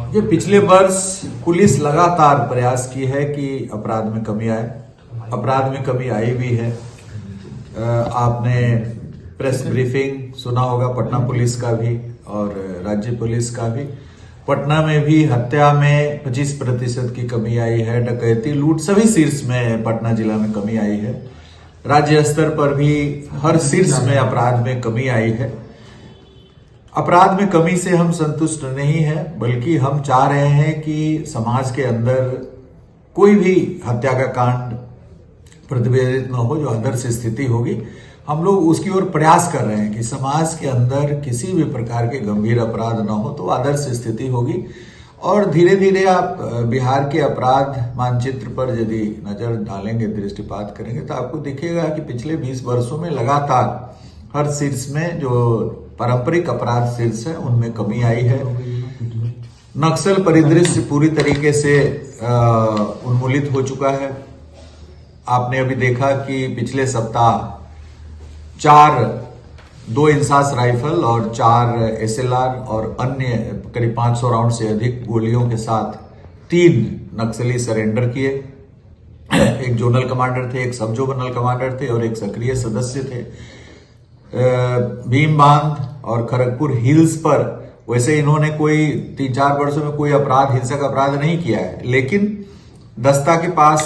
ये पिछले वर्ष पुलिस लगातार प्रयास की है कि अपराध में कमी आए। अपराध में कमी आई भी है। आपने प्रेस ब्रीफिंग सुना होगा पटना पुलिस का भी और राज्य पुलिस का भी। पटना में भी हत्या में 25% की कमी आई है। डकैती, लूट सभी शीर्ष में पटना जिला में कमी आई है। राज्य स्तर पर भी हर शीर्ष में अपराध में कमी आई है। अपराध में कमी से हम संतुष्ट नहीं है, बल्कि हम चाह रहे हैं कि समाज के अंदर कोई भी हत्या का कांड प्रतिवेदित न हो, जो आदर्श स्थिति होगी। हम लोग उसकी ओर प्रयास कर रहे हैं कि समाज के अंदर किसी भी प्रकार के गंभीर अपराध न हो, तो आदर्श स्थिति होगी। और धीरे धीरे आप बिहार के अपराध मानचित्र पर यदि नजर डालेंगे, दृष्टिपात करेंगे, तो आपको दिखेगा कि पिछले 20 वर्षों में लगातार हर शीर्ष में जो पारंपरिक अपराध शीर्ष है उनमें कमी आई है। नक्सल परिदृश्य पूरी तरीके से उन्मूलित हो चुका है। आपने अभी देखा कि पिछले सप्ताह 2 इंसास राइफल और 4 SLR और अन्य करीब 500 राउंड से अधिक गोलियों के साथ 3 नक्सली सरेंडर किए। एक जोनल कमांडर थे, एक सब जोनल कमांडर थे और एक सक्रिय सदस्य थे। भीम बांध और खड़गपुर हिल्स पर वैसे इन्होंने कोई 3-4 वर्षों में कोई अपराध, हिंसक अपराध नहीं किया है, लेकिन दस्ता के पास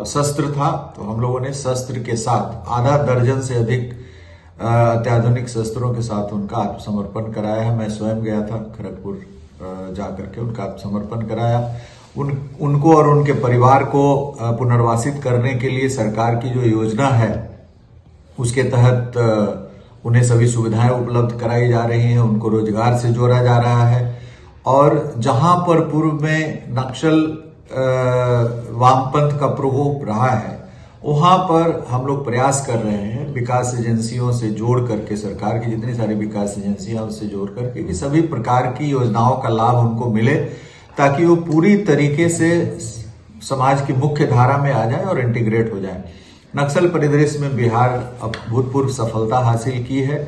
शस्त्र था, तो हम लोगों ने शस्त्र के साथ आधा दर्जन से अधिक अत्याधुनिक शस्त्रों के साथ उनका आत्मसमर्पण कराया है। मैं स्वयं गया था खड़गपुर जाकर के उनका आत्मसमर्पण कराया। उनको और उनके परिवार को पुनर्वासित करने के लिए सरकार की जो योजना है उसके तहत उन्हें सभी सुविधाएं उपलब्ध कराई जा रही हैं। उनको रोजगार से जोड़ा जा रहा है। और जहां पर पूर्व में नक्सल वामपंथ का प्रकोप रहा है, वहां पर हम लोग प्रयास कर रहे हैं विकास एजेंसियों से जोड़ करके, सरकार की जितनी सारी विकास एजेंसियां उससे जोड़ करके, कि सभी प्रकार की योजनाओं का लाभ उनको मिले, ताकि वो पूरी तरीके से समाज की मुख्य धारा में आ जाए और इंटीग्रेट हो जाए। नक्सल परिदृश्य में बिहार अभूतपूर्व सफलता हासिल की है।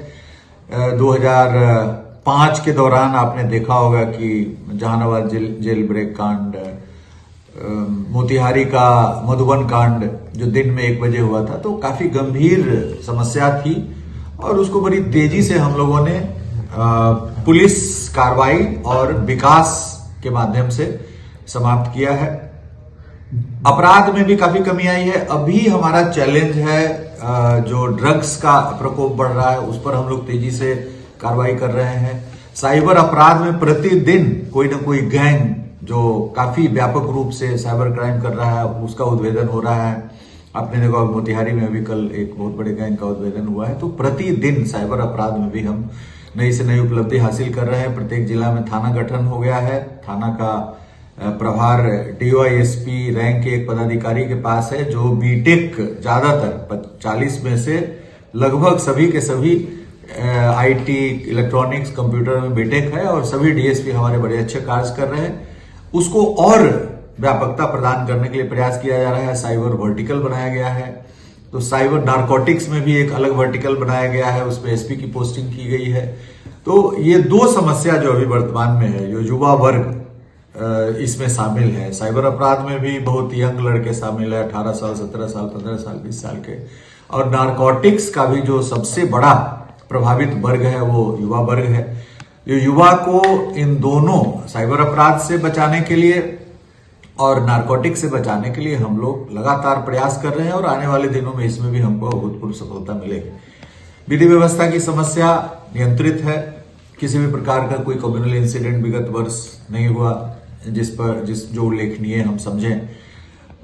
2005 के दौरान आपने देखा होगा कि जहानाबाद जेल ब्रेक कांड, मोतिहारी का मधुबन कांड जो दिन में 1 बजे हुआ था, तो काफी गंभीर समस्या थी और उसको बड़ी तेजी से हम लोगों ने पुलिस कार्रवाई और विकास के माध्यम से समाप्त किया है। अपराध में भी काफी कमी आई है। अभी हमारा चैलेंज है जो ड्रग्स का प्रकोप बढ़ रहा है, उस पर हम लोग तेजी से कार्रवाई कर रहे हैं। साइबर अपराध में प्रतिदिन कोई ना कोई गैंग जो काफी व्यापक रूप से साइबर क्राइम कर रहा है, उसका उद्भेदन हो रहा है। आपने देखा मोतिहारी में अभी कल एक बहुत बड़े गैंग का उद्भेदन हुआ है। तो प्रतिदिन साइबर अपराध में भी हम नई से नई उपलब्धि हासिल कर रहे हैं। प्रत्येक जिला में थाना गठन हो गया है। थाना का प्रभार DOISP रैंक के एक पदाधिकारी के पास है, जो बीटेक, ज्यादातर 40 में से लगभग सभी के सभी IT, इलेक्ट्रॉनिक्स, कंप्यूटर में बीटेक है और सभी DSP हमारे बड़े अच्छे कार्य कर रहे हैं। उसको और व्यापकता प्रदान करने के लिए प्रयास किया जा रहा है। साइबर वर्टिकल बनाया गया है। तो साइबर नारकोटिक्स में भी एक अलग वर्टिकल बनाया गया है, उसमें SP की पोस्टिंग की गई है। तो ये 2 समस्या जो अभी वर्तमान में है, जो युवा वर्ग इसमें शामिल है। साइबर अपराध में भी बहुत यंग लड़के शामिल है, 18 साल, 17 साल, 15 साल, 20 साल के। और नारकोटिक्स का भी जो सबसे बड़ा प्रभावित वर्ग है वो युवा वर्ग है। जो युवा को इन दोनों साइबर अपराध से बचाने के लिए और नारकोटिक्स से बचाने के लिए हम लोग लगातार प्रयास कर रहे हैं और आने वाले दिनों में इसमें भी हमको अभूतपूर्व सफलता मिलेगी। विधि व्यवस्था की समस्या नियंत्रित है। किसी भी प्रकार का कोई कम्युनल इंसिडेंट विगत वर्ष नहीं हुआ जो उल्लेखनीय हम समझें।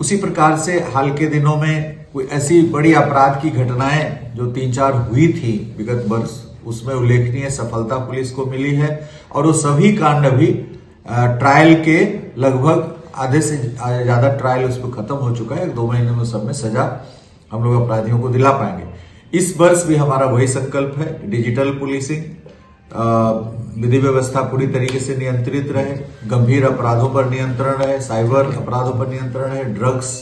उसी प्रकार से हाल के दिनों में कोई ऐसी बड़ी अपराध की घटनाएं जो 3-4 हुई थी विगत वर्ष, उसमें उल्लेखनीय सफलता पुलिस को मिली है। और वो सभी कांड अभी ट्रायल के लगभग आधे से ज्यादा ट्रायल उस पर खत्म हो चुका है। 2 महीने में सब में सजा हम लोग अपराधियों को दिला पाएंगे। इस वर्ष भी हमारा वही संकल्प है, डिजिटल पुलिसिंग, विधि व्यवस्था पूरी तरीके से नियंत्रित रहे, गंभीर अपराधों पर नियंत्रण रहे, साइबर अपराधों पर नियंत्रण रहे, ड्रग्स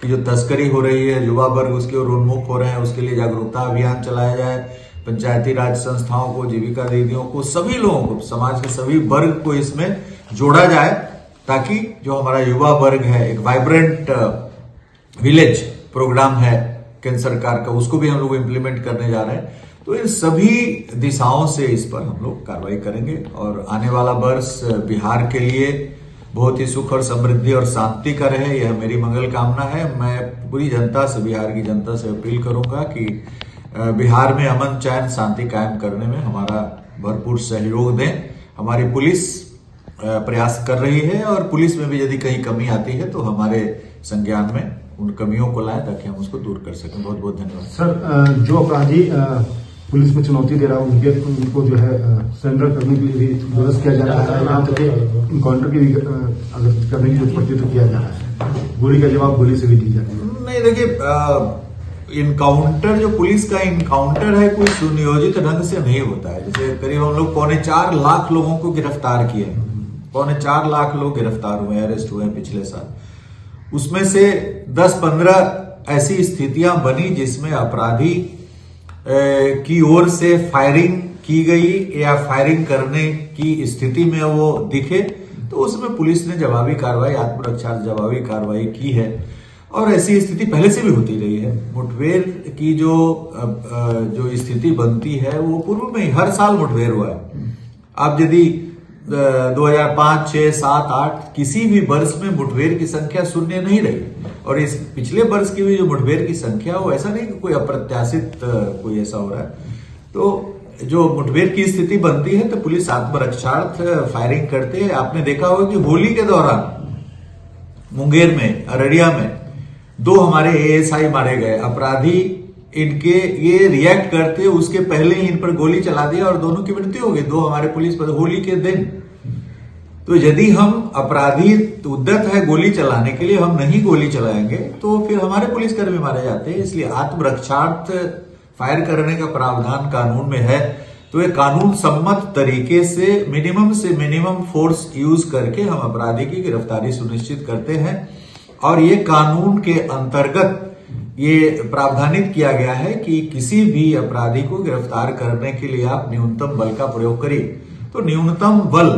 की जो तस्करी हो रही है, युवा वर्ग उसकी ओर उन्मुख हो रहे हैं, उसके लिए जागरूकता अभियान चलाया जाए, पंचायती राज संस्थाओं को, जीविका दीदियों को, सभी लोगों को, समाज के सभी वर्ग को इसमें जोड़ा जाए, ताकि जो हमारा युवा वर्ग है, एक वाइब्रेंट विलेज प्रोग्राम है केंद्र सरकार का, उसको भी हम लोग इम्प्लीमेंट करने जा रहे हैं। तो इन सभी दिशाओं से इस पर हम लोग कार्रवाई करेंगे और आने वाला वर्ष बिहार के लिए बहुत ही सुख और समृद्धि और शांति का रहे, यह मेरी मंगल कामना है। मैं पूरी जनता से, बिहार की जनता से अपील करूंगा कि बिहार में अमन चैन शांति कायम करने में हमारा भरपूर सहयोग दें। हमारी पुलिस प्रयास कर रही है और पुलिस में भी यदि कहीं कमी आती है तो हमारे संज्ञान में उन कमियों को लाएं ताकि हम उसको दूर कर सकें। बहुत बहुत धन्यवाद। सर, जो अपराधी पुलिस में चुनौती दे रहा है उनको जो है सरेंडर करने के लिए भी विरोध किया जा रहा है, यहाँ तक इनकाउंटर की भी अगर करने की जरूरत पड़ती है तो किया जा रहा है, गोली का जवाब गोली से भी दी जाती है। नहीं, देखिए, इनकाउंटर जो पुलिस का इनकाउंटर है कोई सुनियोजित ढंग से नहीं होता है। जैसे करीब हम लोग 4.25 लाख लोगों को गिरफ्तार किए, 4.25 लाख लोग गिरफ्तार हुए, अरेस्ट हुए पिछले साल। उसमें से 10-15 ऐसी स्थितियां बनी जिसमें अपराधी की ओर से फायरिंग की गई या फायरिंग करने की स्थिति में वो दिखे, तो उसमें पुलिस ने जवाबी कार्रवाई, आत्मरक्षा जवाबी कार्रवाई की है। और ऐसी स्थिति पहले से भी होती रही है। मुठभेड़ की जो स्थिति बनती है वो पूर्व में ही हर साल मुठभेड़ हुआ है। अब यदि 2005, 6, 7, 8 किसी भी वर्ष में मुठभेड़ की संख्या शून्य नहीं रही, और इस पिछले वर्ष की भी जो मुठभेड़ की संख्या वो ऐसा नहीं कि कोई अप्रत्याशित कोई ऐसा हो रहा है। तो जो मुठभेड़ की स्थिति बनती है तो पुलिस आत्मरक्षार्थ फायरिंग करते हैं। आपने देखा होगा कि होली के दौरान मुंगेर में, अररिया में 2 हमारे एएसआई मारे गए। अपराधी इनके ये रिएक्ट करते उसके पहले ही इन पर गोली चला दिया और दोनों की मृत्यु हो गई, 2 हमारे पुलिस पर होली के दिन। तो यदि हम अपराधी उद्यत है गोली चलाने के लिए, हम नहीं गोली चलाएंगे तो फिर हमारे पुलिसकर्मी मारे जाते हैं। इसलिए आत्मरक्षार्थ फायर करने का प्रावधान कानून में है। तो ये कानून सम्मत तरीके से मिनिमम फोर्स यूज करके हम अपराधी की गिरफ्तारी सुनिश्चित करते हैं। और ये कानून के अंतर्गत ये प्रावधानित किया गया है कि किसी भी अपराधी को गिरफ्तार करने के लिए आप न्यूनतम बल का प्रयोग करिए। तो न्यूनतम बल,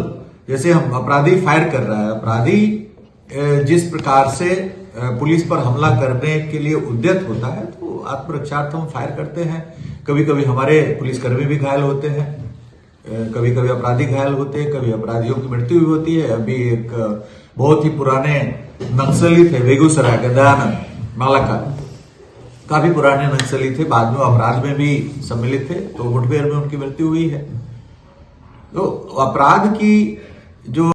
जैसे हम अपराधी फायर कर रहा है, अपराधी जिस प्रकार से पुलिस पर हमला करने के लिए उद्यत होता है, तो आत्मरक्षार्थ हम फायर करते हैं। कभी कभी हमारे पुलिसकर्मी भी घायल होते हैं, कभी कभी अपराधी घायल होते हैं, कभी अपराधियों की मृत्यु भी होती है। अभी एक बहुत ही पुराने नक्सली थे बेगूसराय के, दयानंद मालाका, काफी पुराने नक्सली थे, बाद में अपराध में भी सम्मिलित थे, तो मुठभेड़ में उनकी मृत्यु हुई है। तो अपराध की जो